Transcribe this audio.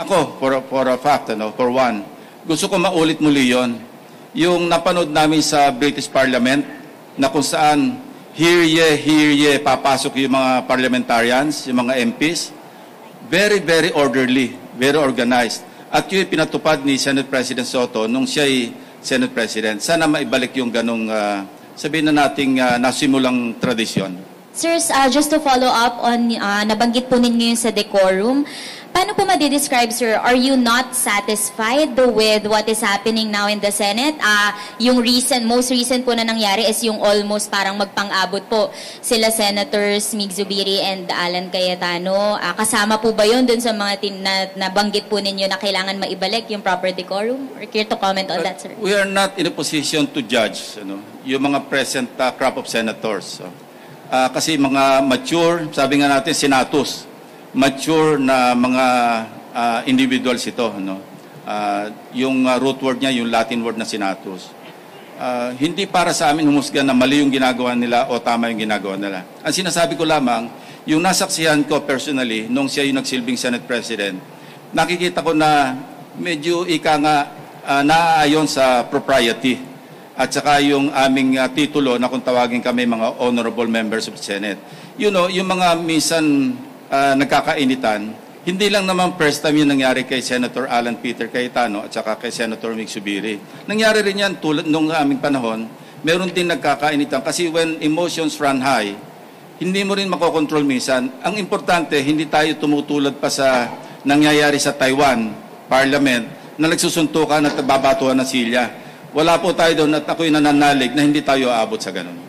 Ako, for a fact, for one, gusto ko maulit muli yon. Yung napanood namin sa British Parliament na kung saan hear ye, papasok yung mga parliamentarians, yung mga MPs, very, very orderly, very organized. At yun pinatupad ni Senate President Soto nung siya'y Senate President. Sana maibalik yung ganong, sabihin na nating nasimulang tradisyon. Sir, just to follow up on, nabanggit po ninyo yung sa decorum. Paano po ma-describe, sir? Are you not satisfied with what is happening now in the Senate? Yung most recent po na nangyari is yung almost parang magpang-abot po sila Senators Mig Zubiri and Alan Cayetano. Kasama po ba yun dun sa mga nabanggit po ninyo na kailangan maibalik yung proper decorum? Or care to comment on that, sir? We are not in a position to judge yung mga present crop of senators. Kasi mga mature, sabi nga natin, senatus. Mature na mga individuals ito. Yung root word niya, yung Latin word na senatus. Hindi para sa amin humusga na mali yung ginagawa nila o tama yung ginagawa nila. Ang sinasabi ko lamang, yung nasaksihan ko personally, nung siya yung nagsilbing Senate President, nakikita ko na medyo naaayon sa propriety. At saka yung aming titulo na kung tawagin kami mga honorable members of the Senate. Yung mga minsan nagkakainitan, hindi lang naman first time yung nangyari kay Senator Alan Peter Cayetano at saka kay Senator Mig Zubiri. Nangyari rin yan tulad nung aming panahon, meron din nagkakainitan kasi when emotions run high, hindi mo rin makokontrol minsan. Ang importante, hindi tayo tumutulad pa sa nangyayari sa Taiwan Parliament na nagsusuntukan at babatuhan ng silya. Wala po tayo doon at ako'y nananalig na hindi tayo aabot sa ganun.